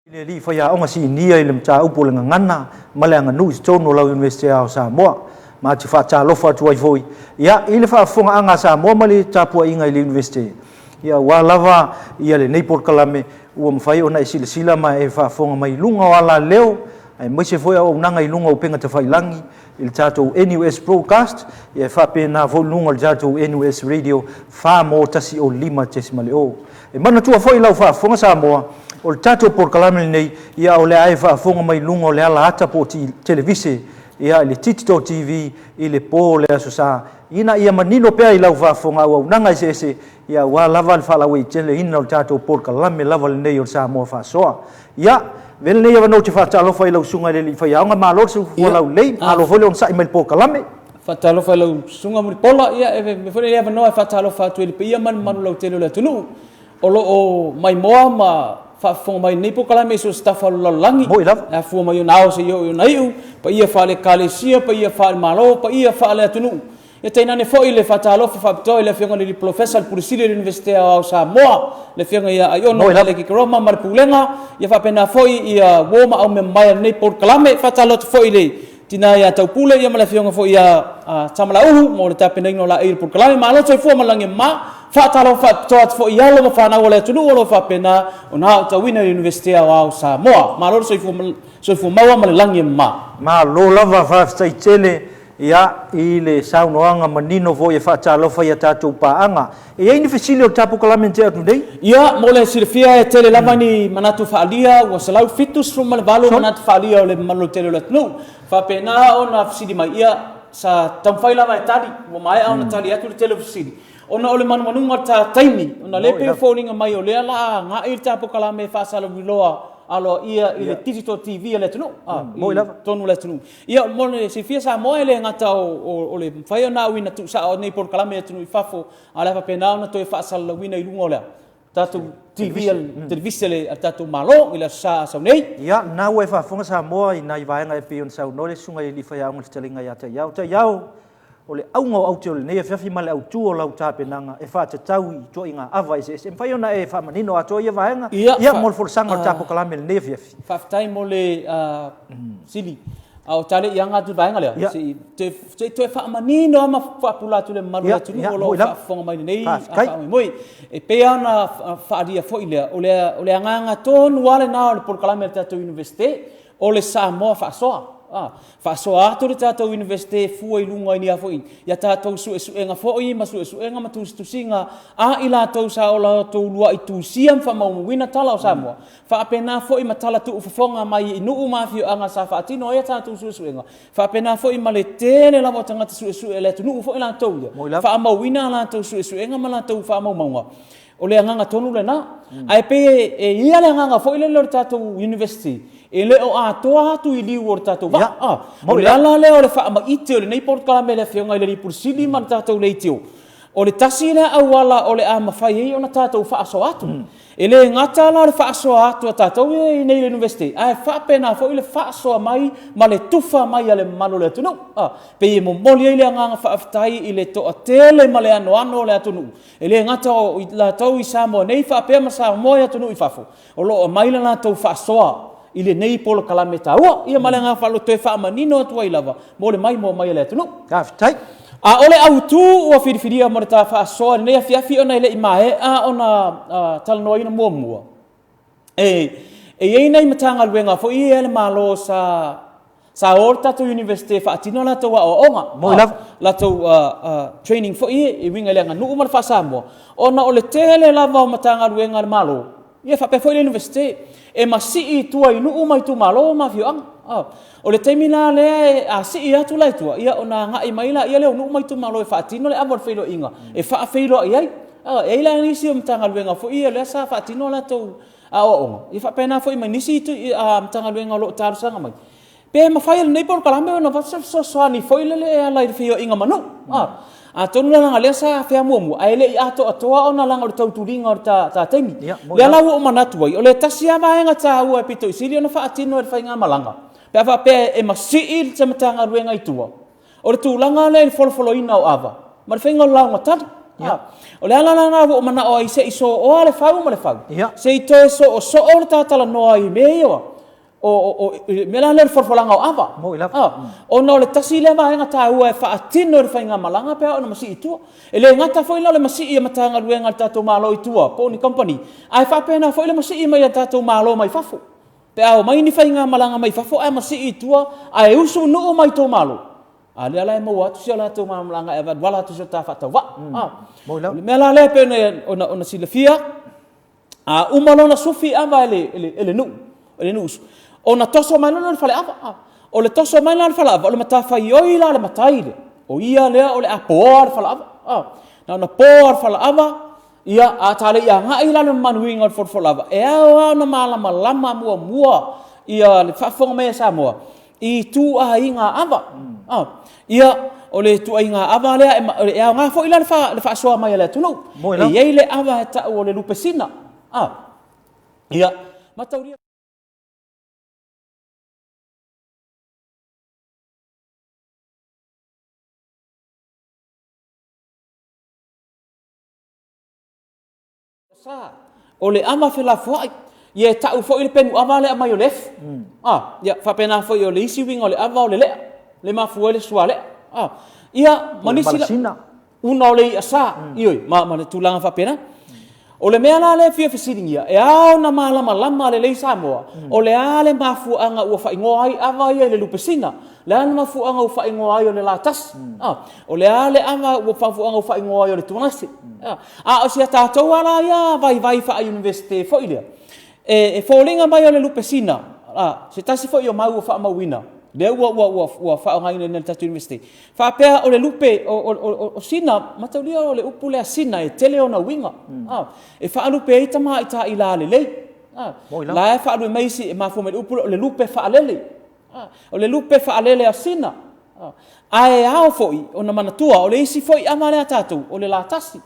Li fa ya onga si nia ilem cha upo lenga ngana malanga nu stono la University of Samoa ma ti fa cha lo fa tu voi ya ile fa fonga anga Samoa mali cha pu inga ile university ya walava ia le nei Polokalame ua mfai ona sila ma e fa fonga mai lunga wala leo ai mo se foi o nanga i lunga o penga te failangi il tato NUS broadcast ya fa pe na vo lunga il tato NUS radio fa mo tasi o lima tesmale o e mana tu foi la fa fonga Samoa o tato Polokalame nei ia o le ai fa fonga mai lunga o le ala ata po televise ia le titito TV ile po le asosa ina ia manino pe ai la fa fonga o nanga se ia wa lava fa la we tele ina o tato Polokalame lava nei o Samoa fa soa ia vel nei va no te fa talo fa ilo sunga le fa ia nga malo su fo la lei alo fo le on sa email Polokalame fa talo fa lo sunga mo pola ia e fo le va no fa talo fa tu le ia man lo tele le tunu o lo o mai moa ma fa fonga mai nei Polokalame so stafa lo langi a fu mai na o se yo nai pa ia fa le kalesia pa ia fa malo pa ia fa le tunu e tena ne foi le fatalo fa to le fianga le professor purisile University of Samoa le fianga ia ai ono le ki roma mar pulenga ia fa pena foi ia woma au me mai nei Polokalame fatalo foi le tina ia tau pule ia mala fianga foi ia tamala uhu mo le tapena no la ir Polokalame malo toi fo malangi ma fatalo fa to foi ia lo fa na ole tunu lo fa pena ona tau wina University of Samoa malo so fo mawa malangi ma lo lava fa stai tele ia ile saunoanga manino vo e fa talo fa ia tatou paanga e ai ni fesili o Polokalame te atu dei ia mo le silfia e tele lamani manatu faalia wa salau fitus from malvalo manatu faalia o le malo tele le tnu fa pena ona fisili mai ia sa tamfaila mai tali mo mai ona tali atu le tele fisili ona ole manunga ta taimi ona le pe phoning mai o le ala nga i Polokalame fa sala wiloa alo ia ile digital TV le tunu mo ila tonu le tunu ia mo le se fia sa mo ele ngata o le fai na wina tu sa nei Polokalame tunu fafo ala fa pena na to fa sala wina i lunga le tatu TV televisele tatu malo ila sa nei ia na we fa fonga Samoa i nai vaenga e pion sa no le sunga i fa ya ngol telinga ya te yau ole aunga au te ole nei fafi male au tu o lau tapenanga e fa te tau i to inga ava ese fai ona e fa manino ato ia vaenga ia mol for sanga Polokalame nei fafi fa time mole sili au tale yanga tu vaenga le si te fa manino ma fa pula tu le malu tu lo fa fonga mai nei fa moi e pe ana fa dia foi le ole anga ton wale na le Polokalame tatu university ole Samoa fa soa fa soa to tato university fu i lunga ni afoi ya tato su enga foi ma su enga ma tu singa ila to sa ola to lua i tu siam fa mau wina tala o Samoa fa pena foi ma tala tu fonga mai inu ma fi anga sa fa tino ya tato su enga fa pena foi ma le tele la botanga su ele tu nu foi la to fa mau wina la to su enga ma la to fa mau mau o le anga tonu le na ai pe e ia le anga foi le tato university ele o atoa tu i liu o tatou va o le ala le o le fa ma ite o le nei Polokalame le fionga i le pursili man tatou le tio o le tasi le awala o le ama fai ona tatou fa so atu ele ngata la le fa so atu tatou i nei le university ai fa pena fo ile fa so mai ma le tufa mai ale malo le tunu pe mo moli ile nga fa aftai ile to tele ma le ano le tunu ele ngata o la tau i Samoa nei fa pe ma Samoa ya tunu i fafo o lo mai la tau fa so ile nei Polokalame taua ia malenga falo te fa manino tu ai lava mo le mai le tunu ka fitai ole autu o fidifidia mo ta fa so nei afi ona ile imae ona talno ina mo e nei matanga luenga fo i ele malo sa orta tu university fa tino la to onga mo la to training fo i winga lenga nu mo fa Samoa ona ole tele lava matanga luenga malo ia fa pe fo ile university e masi i tua i nuu mai tu malo ma fiang o le temina le a si ia tu lai tua ia ona nga i mai la ia le nuu mai tu malo e fa tino le amor feilo inga e fa feilo ai e la ni si mtanga luenga fo ia le sa fa tino la to o i fa pena fo i mai ni si tu mtanga luenga lo taru sanga mai pe ma fail nei Polokalame ona va so ni fo ile le la i feilo inga manu tonu la nga lesa fea mumu ai le ato atoa ona langa o tau turinga o ta temi le la o manatu ai o le tasia vaenga ta ua pito isili ona fa atino e fainga malanga pe fa pe e masiil te matanga ruenga i tua o le tulanga le folofolo ina o ava ma le fainga o la ngata O le ala na wo mana o ai se iso o le fau ma le fau. Se i toe so o so o le tatala noa i me ia. O me la le forfolanga o ava. O no le tasi le vaenga ta ua e whaatino le whainga malanga pea o na masi i tua. E le ngata foi la le masi i matanga luenga le tatou malo i tua, po ni company. Ai whapena foi le masi i mai le tatou malo mai fafo. Pea o mai ni whainga malanga mai fafo, ai masi i tua, ai usu nuu mai tō malo. A le ala e mau atu sia la tō malanga e wala atu sia ta whatau wa. Me la le pene ona silafia, umalo na sufi ava ele nuu, ele nuusu. O na toso mai lana le fale ava. O le toso mai lana le fale ava. O le matawhai oi la le mataile. O ia lea o le apoa le fale ava. Na ona poa le fale ava. Ia a tale ia ngai la le manuinga le fale ava. E au na malama lama mua. Ia le whafonga mea Samoa. I tu a inga ava. Ia o le tu a inga ava lea. E au ngā fo ila le whaasoa mai lea tunu. E iei le ava he tau o le lupesina. Ia matauria. O le ama fela foi ye tau foi le penu ava le mai o lef ya fa pena foi o le isi wing o le ava o le mafu le suale ia manisila una o le asa ioi ma le tulanga fa pena o le mea la le fia fisiringia e au na lama le Samoa o le ale mafu anga ua fa ingoa ai ava ia le lupesina le ana mafu anga ua fa ingoa ai o le latas o le ale ava ua fa anga ua fa ingoa ai o le tunasi o sia tātou ala ia vai fa a universite fo ilia e fōlinga mai o le lupesina se tasi fo i o mau ua fa mauina le ua fa ngai le tatu universite fa pea o le lupe o sina mataulia o le upu le sina e tele ona winga e fa lupe ai tama ita ila le la e fa lu mai si e mafu me upu o le lupe fa lele o le lupe fa lele a sina ai ao foi ona manatua o le isi foi amale atatu o le latasi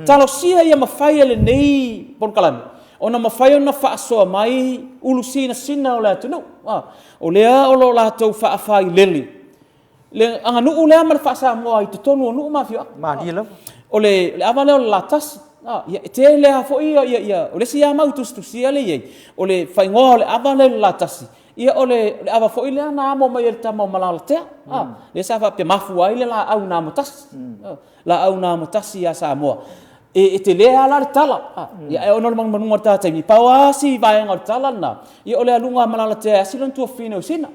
talo sia ia mafai le nei Polokalame ona mafai ona fa so mai ulusina sina o le atunu o le o lo la tau fa fai lele le anga nu le ama fa sa mo ai tonu nu ma fio ma dia la o le amale o le latasi ia te le foi ia o le sia mau tu sia le ia o le fai ngo le amale le latasi ia ole ava foi le na mo mai ta mo malalatea le sa fa pe mafu ai le la au na motas la au na motas ia Samoa e te le ala le tala ia e ono mang manunga ta tai pawasi vai ngal tala na ia ole alunga malalatea silon tu fino sina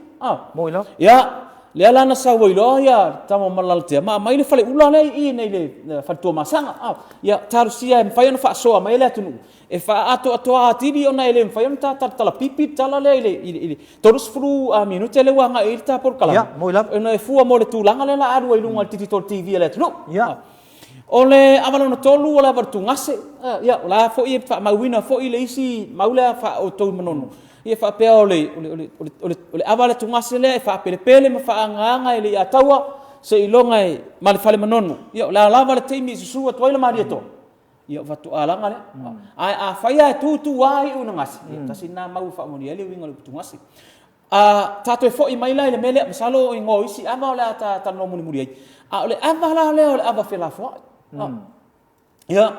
moila ia le ala na sa woi lo ia ta mo malalatea ma mai le fale ula le i nei le fa tu masanga ia tarusia e fai no fa so mai le tunu e fa ato atiri ona ele fa yon tala pipi tala le todos fru a minute le wanga e ta Polokalame ona e fu mo le tulanga le la aru i lunga titi tor TV le no ole avalo no tolu ola vertu ngase ya la fo i fa mawina fo i le isi maula fa o to manono ia fa pe ole avale tu ngase le fa pele ma fa nganga ile atawa se ilonga e mal fale manono ia la lava le timi su to ile marieto ia watu alanga le ai a faia tu ai una ngasi tasina mau fa moni ele winga le tungasi tato e fo i mai lai le mele masalo i ngo isi ama le ta no moni muri ai ole ava la le ole ava fela fo ia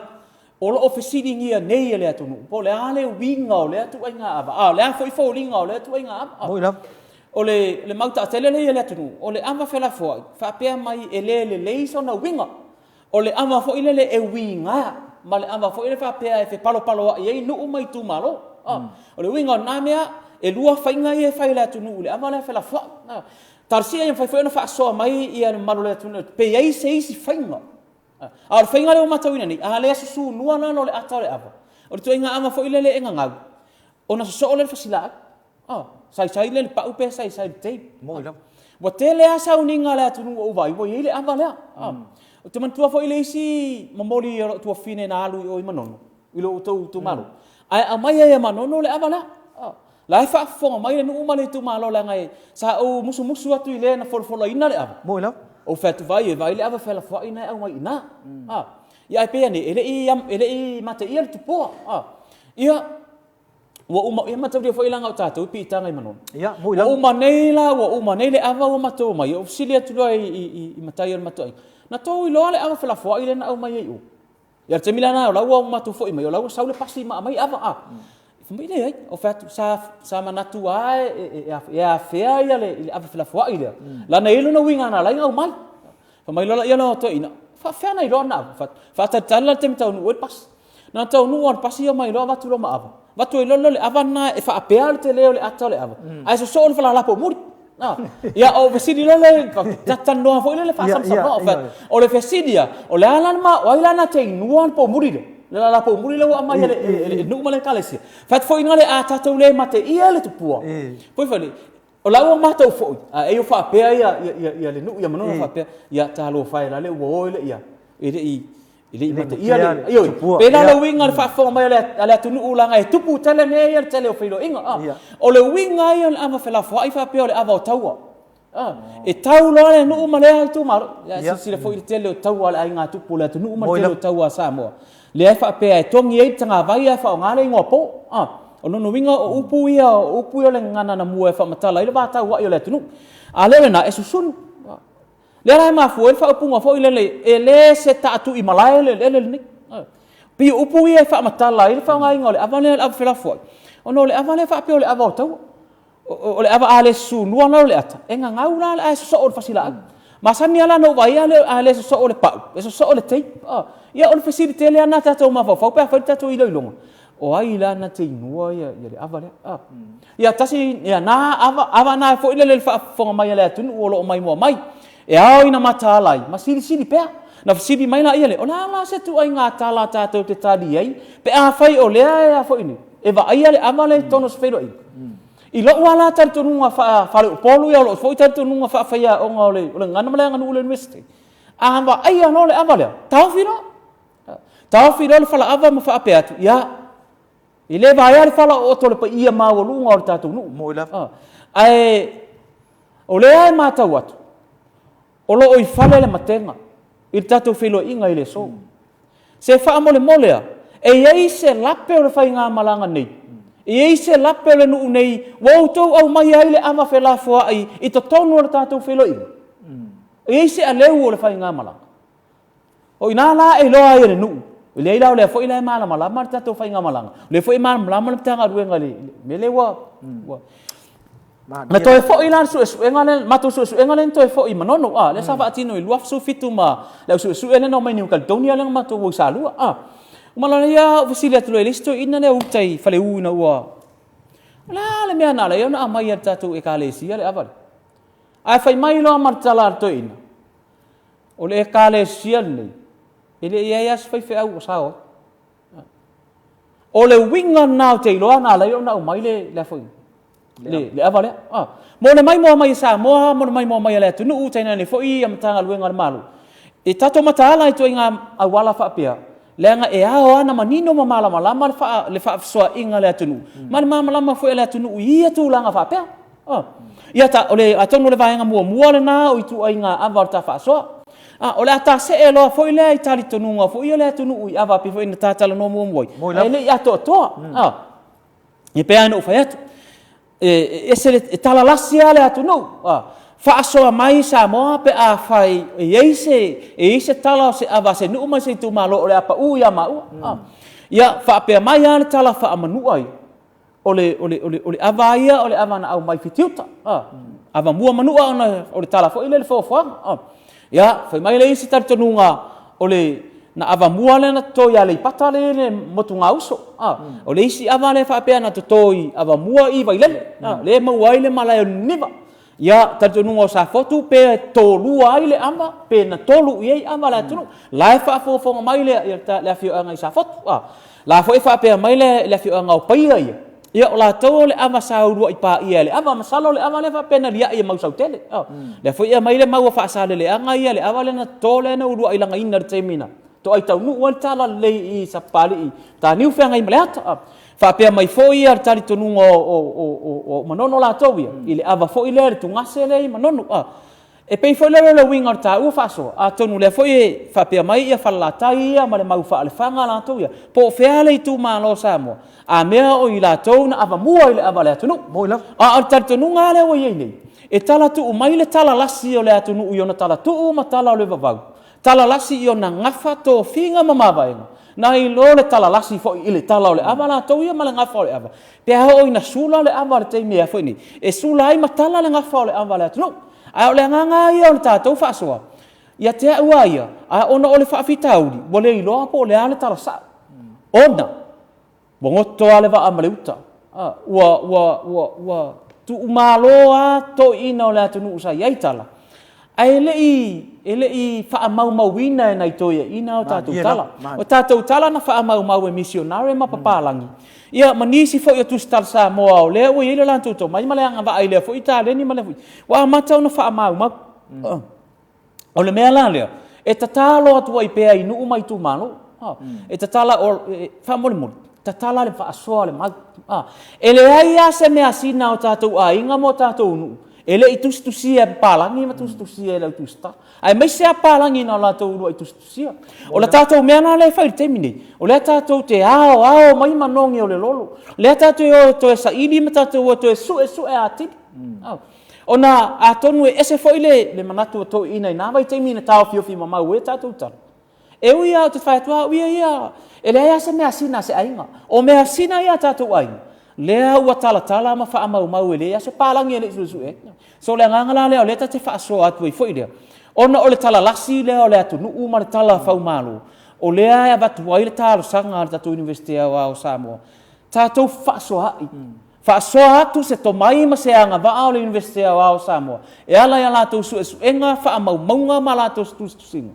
olo ofisini ngia nei le atu po le ale winga le atu ainga ava le fo i fo linga le atu ainga ava ole le mauta tele le atu ole ava fela fo fa pe mai ele le so na winga ole ava fo ile le e winga male ava fo ile fa pe e fe palo ai no mai tu malo ole winga na mea e lua fainga e fai la tu le ava le fela fo tarsia e fai na fa so mai ia le malo le tu pe ai se isi fainga al fainga le matawina ni ale su nua na no le atale ava ole tu inga ava fo ile le enga ngau ona so le fasila sai le pa upe sai te mo ila wa tele asa uninga le tu o vai wo ile ava le o te mantua fo ile isi mamoli tu fine na alu o manono ilo tu malo ai amai e manono le ava la fa fo mai no umale tu malo la ngai sa o musu atu ile na for ina le ava mo ila o fa tu vai le ava fela fo ina au mai ina ia pe ni ele i mate ia tu po ia wa uma e mata dia foi langa tatu pi tanga manon ya mo wa uma nei la wa uma nei le ava wa matu mai o silia tu i matai o matu na to i lo le ava fela fo ile na au mai u ya te milana la wa matu fo i mai la wa saule pasi ma mai ava a mai le ai o fatu sa manatu ai ya fea ia le ava fela fo ile la na ilu na winga na la ngau mai fa mai lo ya no to ina fa fa na ilo na fa ta tala tem tau nu pas na tau nu on pasi o mai lo va tu lo ma ava va tu lo le ava na e fa apea te leo le ata le ava ai so fa la po muri ya o vesidi lo le ta tan no fo le fa sam no fa o le vesidia o le ala ma o ila na te nuan po muri le la po muri le wa mai le nu ma le kalesi fa fo ina le ata to le mate ia le tu puo poi fa le o la o mata fo e yo fa apea ia le nu ia mano fa apea ia ta lo fa la le wo le ia ile mate ia le yo pela le winga fa fo mai le tunu ulanga e tupu tele ne ia tele o filo inga o le winga ia le ama fela fo ai fa pe o le ava o taua e tau lo le nu ma le ai tu mar ya si le fo ile tele o taua le ai nga tupu le tunu ma tele o taua Samoa le fa pe ai tongi e tanga vai fa o ngale ngopo o no winga o upu ia o upu le ngana na mua fa matala ile ba taua ia le tunu a le na e susun le rai ma fu fa upunga fo ile le se ta tu i malai le ni pi upu ia fa matala ile fa ngai ngole avale av fela fo ono le avale fa pe le ava tau o le ava ale su no le ata enga ngau la le so o fasila masani ala no vai ale so o le pa so o le tei ia o le facility le ana ta to ma fa pa fa ta to ile longo o ai la na te no ia le avale ia tasi ia na ava na fo ile le fa fo mai le tu o lo mai mo mai e ao ina matalai ma siri pea na siri mai la ia le ona la se tu ai nga tala tatou te tali ai pe a fai o le a fo ini e va ia le amale tonos fero i lo wala tar tu nunga fa le polu ia lo fo tar tu nunga fa ia o ngole o ngana mala ngana ule university a va ia no le amale tau firo le fala ava ma fa apea tu ia ile va ia le fala o to le pa ia ma o lunga o tatou nu mo la ai o le ai mata watu o lo oi fale le matenga i tatou filo inga ile so se fa mole e ei se lape o le fai ngā malanga nei e ei se lape o le nuu nei wau tau au mai ai le ama fe la fua ai i to tonu o le tatou filo inga e ei se aleu o le fai ngā malanga o ina la e loa i le nuu le ila o le fo ila mala mala mar tatou fai ngā malanga le fo i mala mala tanga ruenga le mele wa na toi fo ilan su engalen matu su engalen toi fo i manono le sa va tino i luaf su fitu ma le su enen no mai ni kaltonia le matu wo salu malana ia ofisilia tu le listo ina le utai fale u na wa la le me na le na mai ta tu e kalesia le aval ai fai mai lo martala to ina o le kalesia le ele ia ia fai fe au sao o le winga na te lo na le na mai le foi le avale mo le mai mo mai Samoa mo mai mo mai le tu nu taina ni fo i am tanga luenga malu e tato mata ala to inga awala fa pia le nga e ao ana manino mala mala fa le fa so inga le tu nu man mala fo le tu nu ia tu langa fa pia ia ta ole atonu le vaenga mo le na o tu inga avarta fa so o le ata se e lo fo le itali tu nu fo ia le tu nu i ava pi fo ina tata no mo moi le ia to e pe ano fa ese talalasi ale atu no fa aso mai Samoa pe a fai ese tala se ava se nu mai se tu malo ole apa u ya ma ya fa pe mai ale tala fa amanu ai ole ava ia ole ava na au mai fitiuta ava mua manu ona ole tala fo ile fo ya fa mai le ese tartonunga ole na ava mua le na to ya le pata le motunga uso o le isi ava le fa pe na to toi ava mua i vai le mo wai le mala niva ya tatu no sa foto pe to lu ai le amba pe na to lu i amba la tu la fa fo mai le le fi anga sa foto la fo fa pe mai le fi anga o pai ai ya la to le ava sa ru i pa i le ava masalo le ava le fa pe na ria i mau sa tele le fo ia mai le mau fa sa le anga i le ava le na to le na ru ai langa ina temina to ai tau nu wal tala le i sa pali ta niu fe ngai mleata fa pe mai foi ar tali to nu o manono la to ia ile ava foi le tu ngase le manono E pei foi le winga ta u faso a tonu le foi fa pe mai ia falla tai ia ma le mau fa le fanga la to ia po fe le tu ma lo Samoa a mea o ila to na ava mua ile ava le tonu a tar tonu nga le o ye nei e tala tu mai le tala lasi o le tonu i ona tala tu ma tala o le vavau tala lasi i ona ngafa to finga mama vai na i lo le tala lasi fo ile tala o le ava la to ia ma le ngafa o le ava pe ho ina sula le ava le te mea foi ni e sula ai ma tala le ngafa o le ava le tonu a ole nganga ia o tatou faasoa ia te ua ia a ona ole faafitauli mo le iloa po le ale talasa ona bongoto ale va amaleuta ua tu umaloa to ina o le atunu sa ia tala ai ele i fa mau wina na to ia ina o tatou tala na fa mau e missionary ma papalangi ia manisi fo ia tu star Samoa o le o ile lan tu to mai male anga va ile fo itale ni male wa mata ona fa mau o le mea la le e tatalo atu ai pe ai nu mai tu malo e tatala o fa mo tatala le fa so le ma ele ai ase me asina o tatou a inga mo tatou nu ele itu sia palangi ma tu sia le tu sta ai mai se palangi na la tu itu sia o la tatou me na le fa termine o le tatou te ao mai manongi o le lolo le tatou o to sa ili ma tatou o to su e ati ona atonu ese foi le manatu to ina na vai termine tau fi mama we tatou ta e uia te fa tua uia ia ele ia se me asina se ainga o me asina ia tatou ai lea ua tala ma fa mau ele ia se palangi ele su so le nganga le ta te fa so atu foi le ona ole tala lasi le ole atu nu ma tala fa malu o le ia batu ai le tala sanga ta tu university wa Samoa ta tu fa so atu se to mai ma se anga va o le university wa Samoa e ala ya la tu su enga fa mau ma la tu singa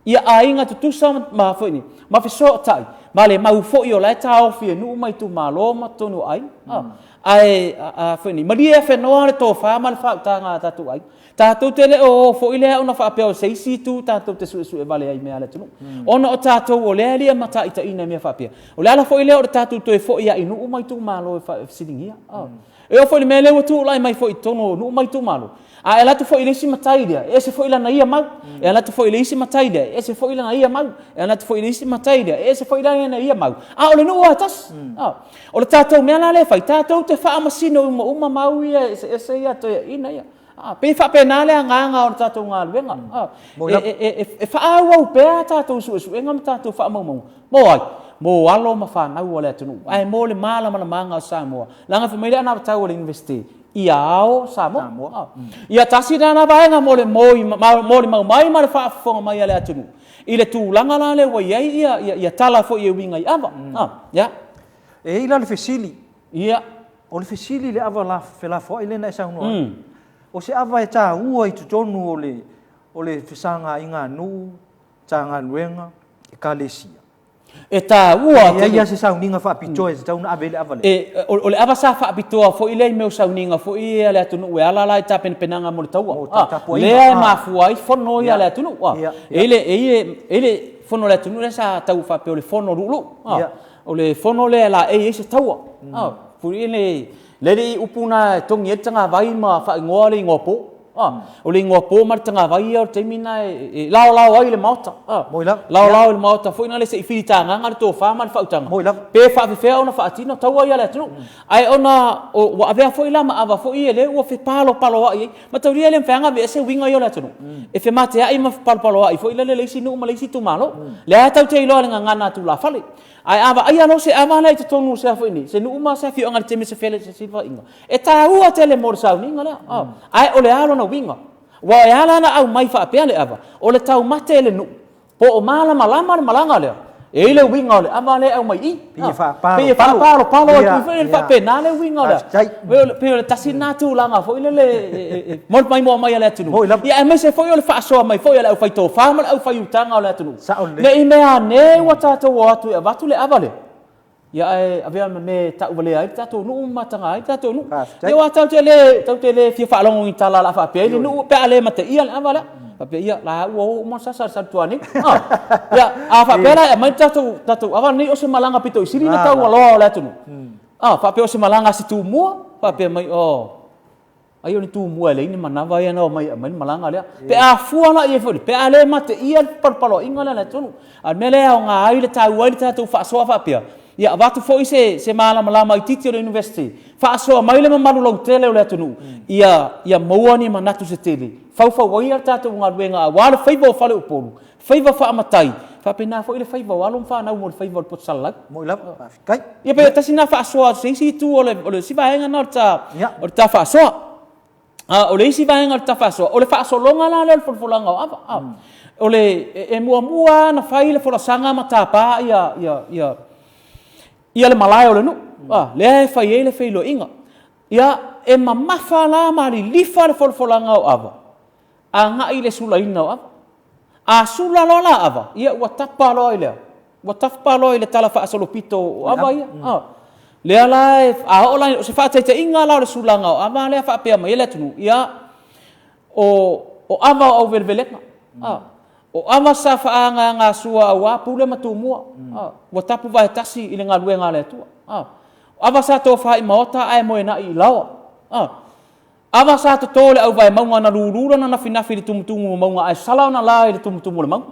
ia ainga tu sa ma foi ni ma fi so tai ma le mau fo yo la ta o fi nu mai tu malo ma tonu ai ai foi ni ma dia fe no le to fa ma fa ta nga ta tu ai ta tu te le o fo ile ona fa pe o sei si tu ta tu te su e vale ai me ala tu ona o ta tu o le ali ma ta ita ina me fa pe o le ala fo ile o ta tu to fo ia inu mai tu malo fa sidingia e o fo le me le tu lai mai fo tono nu mai tu malo a ela tu foi ilisi matai dia ese foi ila na ia mau ela tu foi ilisi matai dia ese foi ila na ia mau ela tu foi ilisi matai dia ese foi ila na ia mau a ole no atas ole tatou me ala le fai tatou te fa amasino uma mau ia ese ia to ina ia pe fa pe na le nga o tatou nga luenga e fa au pe tatou su ngam tatou fa mau mo ai mo alo ma fa na ole tunu ai mo le mala manga Samoa langa família na tau le investi iao Samoa ia tasi na vaenga mo le mau mai ma le fa fonga mai ale atunu ile tu langa la le wai ia tala fo ia winga i ava ya e ila le fesili ia o le fesili le ava la fela fo ile na sa no o se ava e ta ua i tu tonu o le fisanga inga nu tanga luenga e kalesia e ta ua ia se sauninga fa pitoe se tauna avele avale o le ava sa fa pitoa fo ile meu sauninga fo ia le atunu e ala la ta penanga mo le taua le ma fuai fono ia le atunu ele fono le atunu le sa tau fa pe o le fono lulu o le fono le la se taua fu ile le upuna tongi tanga vai ma fa ngoa le ngopo o le ngopo mar tanga vai o temina lao ai le mauta lao le mauta foi na le se ifita nga to fa man fa utanga pe fa fe ona fa atino taua ia le tunu ai ona o wa ave foi la ma ava foi ele o fe palo ai ma tau ria le fanga ve se winga ia le tunu e fe mate ai ma palo ai foi le sinu ma le situ malo le tau te ilo nga na tu la fale ai ava ai ano se ava lai te tonu se foi ni se nu ma se fi onga te me se fele se silva inga e ta ua tele morsa ninga le ai o le alo na winga wa ala na au mai fa pe le ava o le tau mate le nu po o mala malanga le e le winga le ava le au mai i pe fa palo tu fa pe na le winga le pe le tasina tu langa fo le mol mai mo mai le tu ia mai se fo le fa so mai fo le au fai to fa mal au fai utanga le tu le i me ane wa ta to wa tu va tu le ava le ia avea me ta uvale ai ta to nu matanga ai ta to nu ia wa ta te le fi fa longo in tala la fa pe le nu pe ale mate ia ava la fa pe ia la wo mo sa tuani ia a fa pe la mai ta to ava ni o se malanga pito isiri na ta wa lo la tu fa pe o se malanga si tu mo fa pe mai ai oni tu mua le ni manava ia no mai malanga le pe a fuala ia foi pe ale mate ia parpalo ingala le tunu a mele o nga ai le tau ai le tatu fa so fa pia ia watu foi se malama i titi o university fa so mai le malu lo tele o le tunu ia moani manatu se tele fau ia tatu nga wenga wala faivo fale upolu faivo fa amatai fa pena foi le faivo wala fa na mo faivo pot salak mo la kai ia pe tasina fa so si tu o le si va nga na ta fa so o le isi vaenga ta faso o le faso longa la le folfolanga o le e mua na fai le folasanga matapa ia le malai o le no le fai le fai lo inga ia e mamafa la mali lifa le folfolanga o ava anga ile sulaina o ava a sula lo la ava ia watapa lo ile tala faso lo pito o ava ia le ala a ola se fa te inga la le sulanga o ava le fa pe mai le tunu ia o ava o velveleka o ava sa fa nga sua wa pule matumua wa tapu vai tasi ile nga luenga le tu ava sa to fa i mota ai mo na i lawa ava sa to tole au vai maunga na lulula na finafi le tumutumu maunga ai sala na la le tumutumu le mau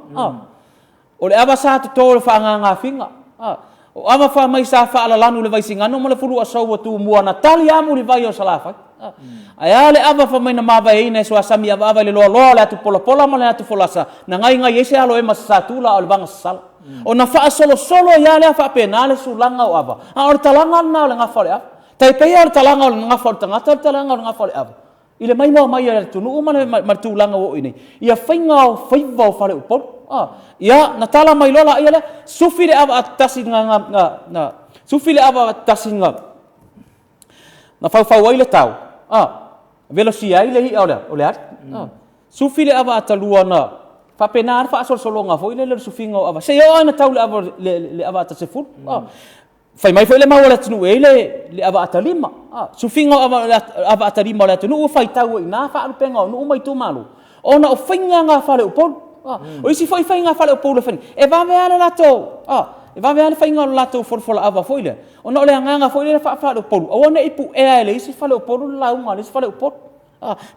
o le ava sa to tole fa nga finga o ava fa mai sa fa ala lanu le vai singano mo le fulu asau tu mua na tali amu le vai o salafa ai ale ava fa mai na mava ina so asami ava le lo le tu pola mo le tu folasa na ngai ese alo e masatula o le banga sala o na fa solo ya le fa penale sulanga o ava o talanga na le ngafa le tai pe o talanga o ngafa tanga talanga o ngafa le ava ile mai le tu no ma tu langa o ini ia fainga o faiva fa le upol ia na tala mai lola ia le sufi le ava atasi nga sufi le ava atasi nga na fa ile tau velocia ile hi ole sufi le ava atalua na fa penar fa solo nga foi le sufi nga ava se yo na tau le ava ataseful fai mai foi le mau le tunu le ava atalima sufi nga ava atalima le tunu fai tau ina fa penga no mai tu malu ona o fainga nga fa le upol o isi foi fainga fa le upol le fani e va me ala lato e va me ala fainga lato for ava foi le ona le nga foi le fa le upol ona ipu e le isi fa le upol la unga le fa le upol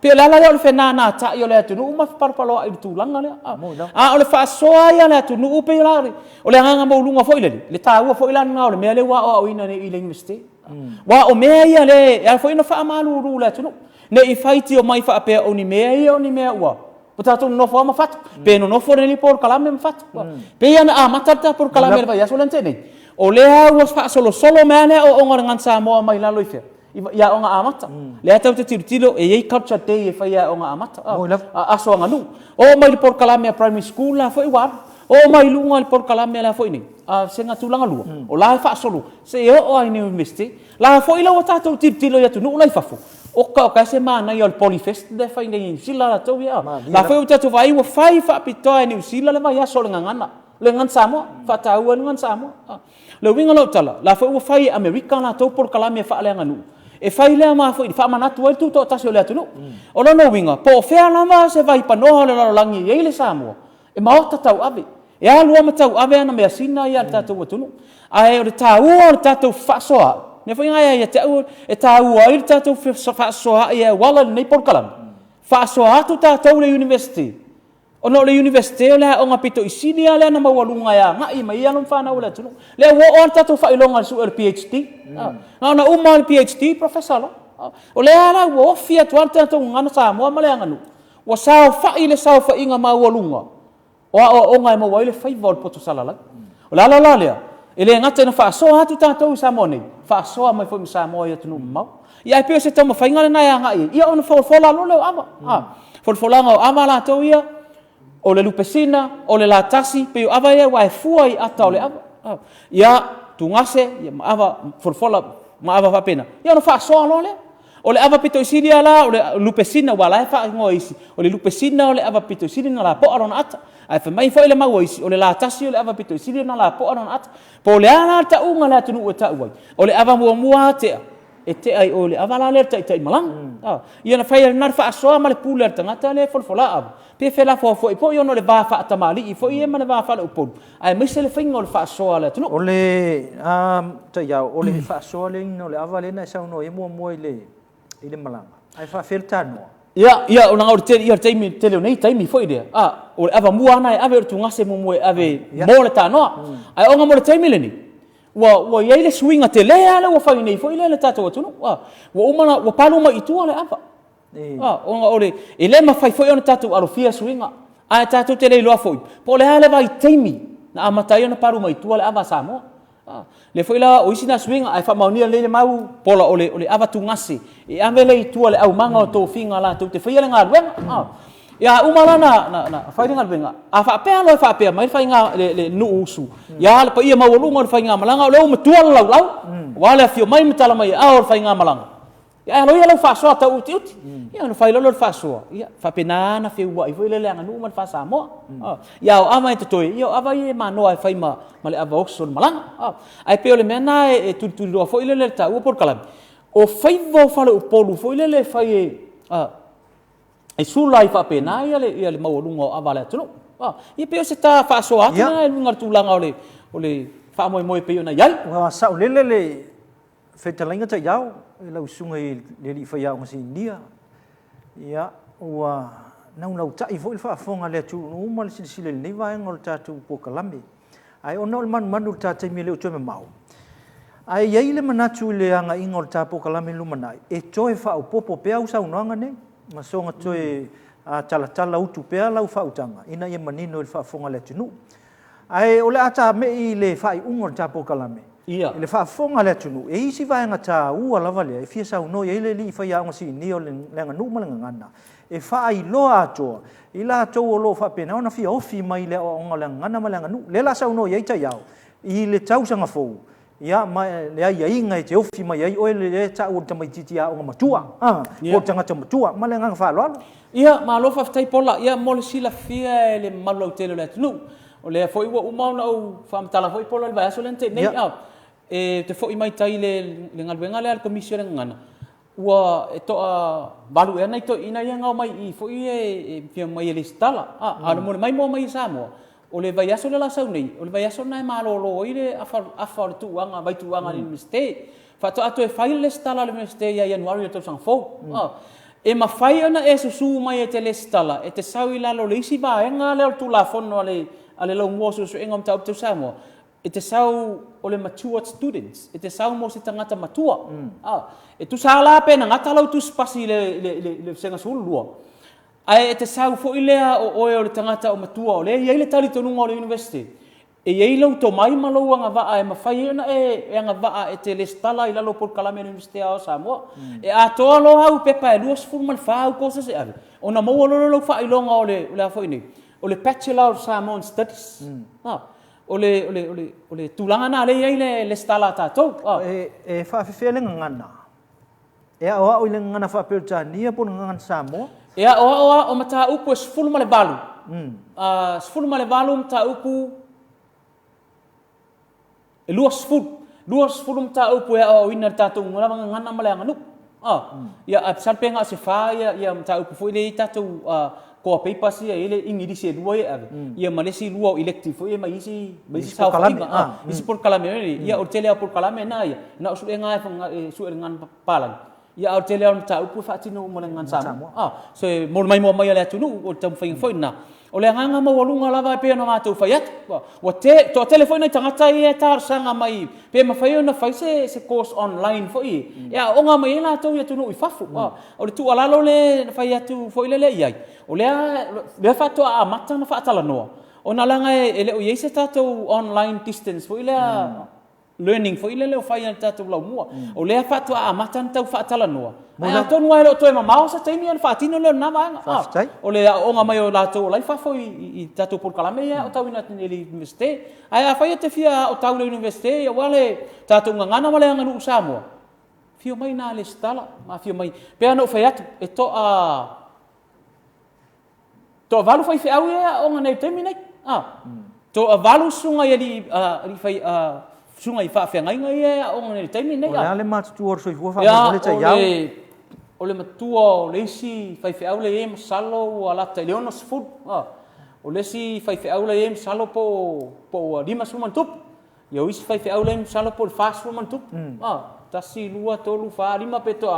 pe la le fena na ta yo le tunu ma parpalo ai tu langa le o le fa soa ya le tunu pe la o le nga mo lunga foi le ta foi la nga o le me le wa o ina ne ile investi wa o me ya le ya foi no fa malu le tunu ne I faiti o mai fa pe o ni me wa Potato no fo ma fatu pe no fo ni por kalame ma fatu pe ya na matata por kalame va ya solante nei o le was fa solo mane o ngan Samoa mai la loife ya o nga amata le ata te tilo e ye culture day e fa ya o nga amata aso nga nu o mai por kalame primary school la foi wa o mai lunga por kalame la foi ni senga tulanga lu o la fa solo se o ai ni investi la foi la tato tilo ya tu no la fafu o ka se mana yo polifest de fa ni sila la to ya la foi tato vai o fai fa pitoa ni sila le vai so ngana le ngan Samoa fa ta u ngan Samoa le winga lo tala la foi o fai America la to por kalame fa le nganu e fai le ma foi fa mana tu tu to tasio le tu no o no winga po fe la ma se vai pa no le langi ye le Samoa e ma o tau ave e a lua matau ave ana me asina ia tatou atunu ai o tau o tatou fasoa ne foi ngai ia tau e tau ai tatou fasoa ia wala nei por kalam fasoa tu tatou le university o no le university o le o ngapito isini ale na mawalunga ia ngai mai alon fa na ola tunu le o tatou fa ilonga su PhD na uma PhD professor o le ala wo fia tu tatou ngana Samoa male nganu wa sa fa ile sa fa inga mawalunga o ngai mo wai le fai vol poto salala la le ele ngata na fa so atu tatou Samoa fa so mai fo Samoa ia tunu mau ia pe se tamo fa ngana na ia ngai ia ona fo la lo le ama fo la ngo ama la to ia o le lupesina o le latasi pe ava ia wa fuai ata o le ava ia tungase ia ava fo ma ava fa pena ia ona fa so lo le o le ava pito isini ala o le lupesina wala fa ngo isi o le lupesina o le ava pito isini na la po arona ata ai fa mai foi le mago isi o le latasi o le ava pito isini na la po arona ata po le ala ta unga la tunu ta uai o le ava mua te e te ai o le ava la le tai malang ia na fai na fa so ma le pule tanga le folfola ava pe fe la fo po yo no le va fa tamali i fo ia ma le va fa le upol ai mai se le fingo le fa so ala tunu o le te ya o le fa so le no le ava le na sa no e mo ile malang ai fa feltano ia ona ngau te ia taimi tele nei taimi foi dia o ava mua ana ave tu ngase mo ave mo le tano ai onga mo le taimi le ni wa ia le swinga te le ala wa fai nei foi le tato tu wa umana wa palu ma itu ale ava onga ole ele ma fai foi ona tato alo fia swinga ai tato te le lo foi po le ale vai taimi na amatai ona palu ma itu ale ava Samoa le foi la o isina swinga ai fa maunia le mau pola ole ava tu ngasi e ave le itu ale au manga o to finga la tu te fai le ngal wen ya umala na fai ngal wen fa pe mai fai nga le nu usu ya le pa ia mau lu fai nga malanga le o tual lau wala fio mai mtala mai a fai nga malanga ya lo ia lo fa so ta uti ya no fai lo fa so ya fa pena na fe wa i foi le nga nu man fa Samoa ya o ama te toi yo ava ia ma no ai fai ma le ava oxol malanga ai pe le mena e tu lo foi le ta u por kalam o fai vo fa le polu foi le fai e sulai fa pena ia le mau lungo ava le tu ia pe se ta fa so atu na lunga tu langa ole fa moi pe na yai wa sa le fetalinga ta yau la usungai le li fa yau ngasi India ya wa nau tai foi fa fonga le tu no mal silsile ni va ngol ta tu Polokalame ai onol man ta te mi le tu me mau ai ye le manatu le anga ingol ta Polokalame lumanai e toe fa o popo pe au sa unanga ne masonga toe tala utu pe lau fa utanga ina ye manino le fa fonga le tu ai ole ata me i le fa i ungol ta Polokalame ia le fa fonga le tunu e isi vai nga ta u ala vale e fia sa no ye le li fa ya ngasi ni o le nga nu malanga ngana e fa i lo ato ila to o lo fa pena ona fia ofi mai le o ngala ngana malanga nu le la sa no ye ta yao i le tau sanga fo ya ma le ai inga te ofi mai ai o le ta o ta mai titi a o matua o tanga ta matua malanga fa lo ia ma lo fa tai pola ia mo le sila fia le malo tele le tunu o le foi wa uma na o fa mtala foi pola le va so lente nei e te foi mai tai le ngalwenga le komisione ngana wa to balu e nei to ina ia ngau mai i foi e pia mai le stala ana mo mai Samoa o le vai aso le la sau nei o le vai aso nai malolo i le afa tu anga vai tu anga ni miste fa to ato e fai le stala le miste ia January to sang fo e ma fai ona e su mai e te le stala e te sau i lalo le isi va enga le tu la fono ale lo mo so engam ta up to Samoa e te sau o le mature students e te sau mo se tangata matua e tu sala pe na ngata lau tu spasi le senga sulua ai e te sau fo ilea o le tangata o matua o le ia le tali tonu o le university e ia lo to mai malo anga va e mafai na e anga va e te le stala ila lo Polokalame university o Samoa e a to lo au pepa e luas fu mal fa ko se ave ona mo lo fa ilonga o le fo ini o le Bachelor of Samoan Studies o le tulanga na le stala tatou e fa feeling ngana e o ile ngana fa peltania pun ngan Samoa e o mata upu sfulu male balu sfulu male balu mata upu e luas fulu mata upu e o ina tatou ngana male nganu ia sampe nga se fa ia mata upu foi le tatou ko paper si ele ingirisi dua ya ia malesi lua elective ia mai isi sa isi Polokalame ia o tele Polokalame na ia na usu nga su ngan palan ia o tele on ta upu fatino mo ngan Samoa so mo mai le tunu o tam foi na o le nganga mo walunga lava pe no ngatu faiat wa te to telefone tangata ia tar sanga mai pe ma fai na fai se course online foi ia o nga mai la to ia tunu i fafu o le tu alalo le fai atu foi le ia o le fa to a mata na fa tala no ona langa ele o yese tato online distance foi le learning foi le fai tato la mua o le fa to a mata na fa tala no ai to no ai to ma mau sa tini an fa tino le na va o le o nga mai o la to lai fa foi i tato Polokalame ia o tau ina tini university ai a fai te fia o tau le university o wale tato ngana male nganu Samoa fio mai na le stala ma fio mai pe ano fai atu e to valu fai au ia o nga nei temi nei to valu sunga ia di fai sunga i fa ngai ia o nga nei temi nei o le matu or so fu fa le ta yau o le matua o le isi fai au le em salo ala te leonos food o le si fai au le em salo po lima suman tup ia isi fai au le em salo po fast suman tup tasi lua tolu fa lima peto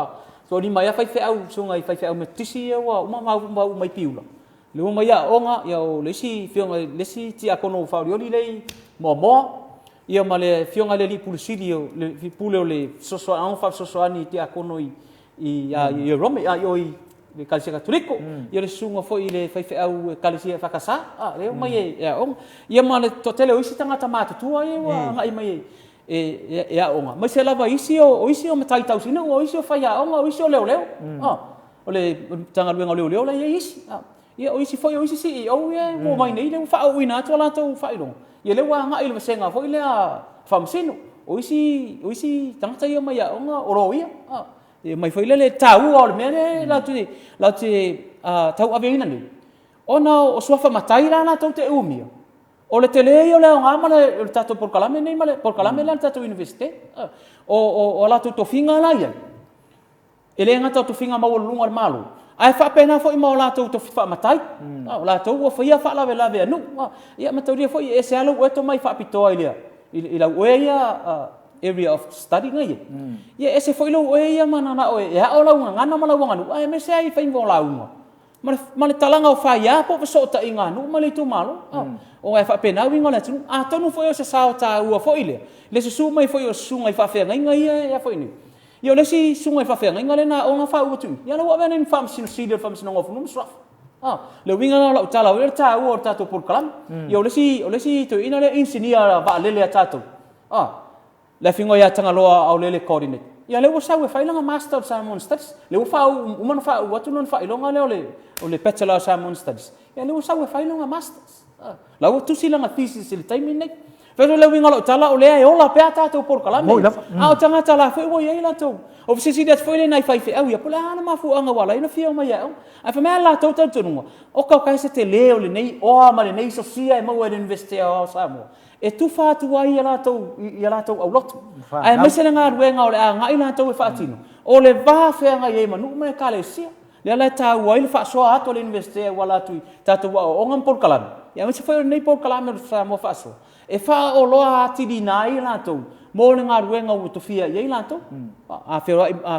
so ni mai fai au so ngai fai au metisi wa uma mai piula le uma ya onga ya o le si fionga le si ti akono fa rioli le mo ia male fionga le li pulisili le pule le soso an fa soso ani ti akono i Rome yo le kalisia katoliko ia le sunga fo i le fai au kalisia fakasa le mai ya on ia male totele o isi tangata matutua ia wa ngai mai e onga mai se lava isi o matai tau sina o isi o fai a onga o isi o leo o le tanga luenga leo la ia isi ia o isi foi o isi CEO ia mo mai nei le fa o ina to la to fa ilo ia le wa nga ile senga foi le famsino o isi tangata ia mai a onga o ro ia ia mai foi le tau o le mene la tu tau aveina ni ona o sofa matai la na to te umia o le tele o le nga male o tato Polokalame nei male Polokalame la tato universite o la to finga la ia ele nga to finga ma o lunga malu ai fa pena fo i ma la to fa matai o la to o fa fa la vela ve nu ia ma to ria fo e se alo o to mai fa pito ia ila o ia area of study ngai ia ese fo ilo o ia mana na o ia o la nga na mala wanga nu ai me se ai fa invo la uma male talanga o fa ia po so ta inga nu male tu malo o ai fa pena winga la tu tonu foi o se sao ta ua foi le se su mai foi o su ngai fa fe ngai ia foi ni io le si su ngai fa fe ngai le na o nga fa u tu ia lo wa nen fam sin si le fam sin ngof num swaf le winga la ta la le ta u ta to Polokalame io le si to ina le engineer va le ta to le fingo ia tanga loa au le coordinate ia le sa we fa ilanga master Samoan studies le fa u man fa u tu non fa ilanga le bachelor Samoan studies ia le sa we fa ilanga masters la o tu silanga thesis le time nei pero le winga lo tala o le ai ola pe ata to Polokalame o tanga tala foi o ia la to o se si det foi le nai fai fe au ia pola ana ma fu anga wala ina fia mai au ai fa me la to tu o ka se te le o le nei o ma le nei so sia e mo e investir o Samoa e tu fa tu ai ia la to au lot ai me se nga ruenga o le anga ina to e fa tino o le va fe anga ye manu me ka le sia le la ta wai le fa so ato le investir wala tu tatu o ngam Polokalame ia me se foi nei Polokalame Samoa fa so e fa o loa ati di nai la to mo le nga ruenga o to fia ye la to a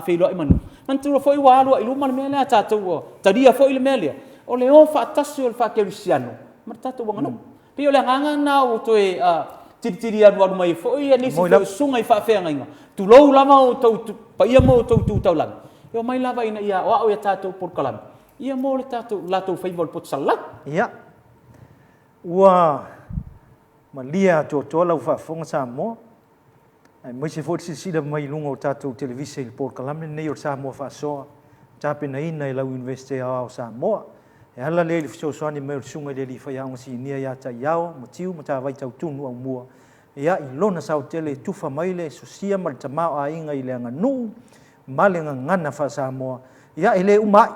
fe lo manu man tu foi wa lo ilu man me le tatu o tadia foi le mele o le o fa tasu o fa kerisiano mar tatu wanga no pio le nganga na o to e tiri anu mai foi e nisi foi sunga i fa fe nga tu lo lama o to pa ia mo to tu tau lang yo mai lava ina ia o ia tatu Polokalame ia mo le tatu la to foi vol pot sala ia wa malia to la fa fonga Samoa ai mai se foi si da mai lungo tatu televisi Polokalame nei o Samoa fa so tape nei nei la universite o Samoa e ala le le so so ni me sunga le li fa yang si nia ya ta yao mo tiu mo ta vai tau tunu au mua ia i lona sau tele tu fa mai le so sia mal tama a inga i le nganu malenga ngana fa Samoa ia ile umai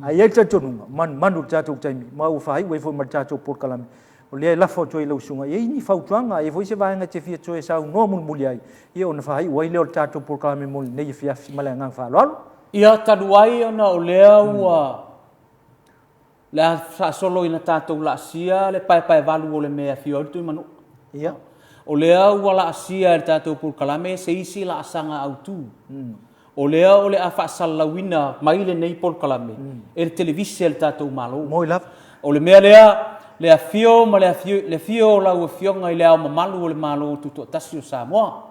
ai e tunu manu tatu taimi mau fa i foi mal tatu Polokalame o le la foto i lo sunga e ni fa tuanga e foi se vai nga te fia toe sau no mul muliai ia ona fa i wai le tatu Polokalame mol nei fia malenga fa lo ia taduai ona o lea ua le fa solo ina tatou la sia le pai valu o le mea fio tu manu ia o lea ua la sia le tatou Polokalame se isi la sanga autu o lea o le afa salawina mai le nei Polokalame e le televisi le tatou malo moi la o le mea le afio ma le fio la ua fionga i le au mamalu o le malo tu tasi o Samoa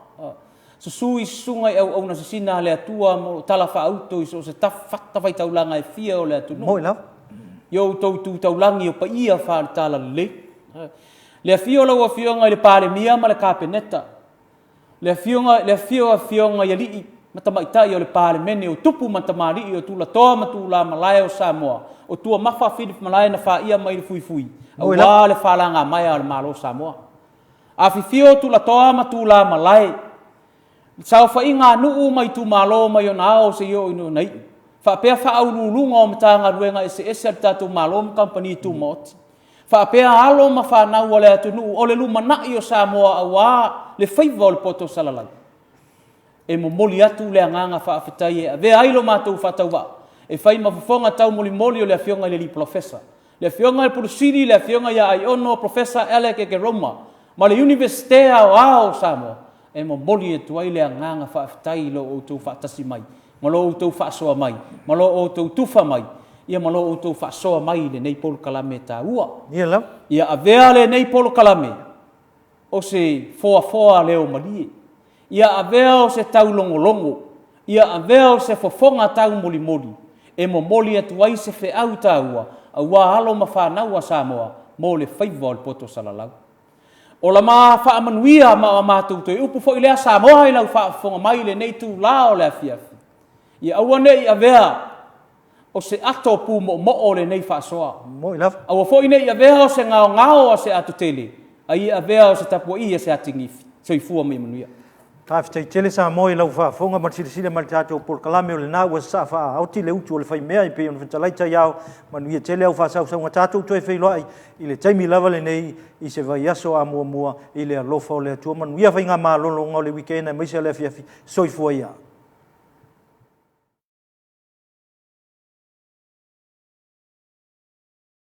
susui sunga e au na sina le atua mo tala fa auto i so se tafata vai taulanga e fia o le atu moi la yo tu taulangi o pa ia fa tala le afio la ua fionga i le pale mia ma le kapeneta le afio ia li matamaita i o le pale mene o tupu matamari i o tula toa matula malaya o Samoa o tua mafa Philip malaya na fa ia mai fui au wa le falanga mai o le malo Samoa a fifio tula toa matula malaya sao fa inga nuu mai tu malo mai ona o se yo ino nei fa pe fa au lulunga o mtanga ruenga ese tatu malo company tu mot fa pe alo ma fa na wala atu nu o le luma na i o Samoa awa le favor poto salala e mo moli atu le nganga fa aftai e ve ailo matu fa tauwa e fai ma fonga tau moli o le afionga le professor le afionga le pursiri le afionga ya ai ono professor Alec ke Roma ma le universite o Samoa e mo moli e tuai le nganga fa aftai lo o tu fa tasi mai malo outou whaasoa mai, malo outou tufa mai, ia malo outou whaasoa mai le nei Polokalame tā ua. Ia lau. Ia avea le nei Polokalame o se foa leo malie. Ia avea o se tau longolongo, ia avea o se fofonga tau moli, e mo moli atu ai se fe au tā ua, a ua halo ma whanau a Samoa, mo le whaiva o le poto salalau. O la maa whaamanuia ma o mātou toi upu fo i lea Samoa i lau whaafonga mai le nei tū lao le afiafi. Ia aua nei avea o se ato pu mo o le nei whaasoa. Mo i lava. Aua fo i nei avea o se ngao a se atu tele, a ia avea o se tapua ia se atingifi, so i fua mai manuia. Tāwhitai tele sa mo i lau whaafonga matirisile mali tātou Polokalame o le nā ua sa wha auti le utu o le whaimea i pe on whantalaita iau manuia tele au whaasau saunga tātou toi whailoa i le taimi lava le nei i se vai aso a mua i le alofa o le atua manuia whainga mā lolonga o le wikena maise le afiafi soifua ia.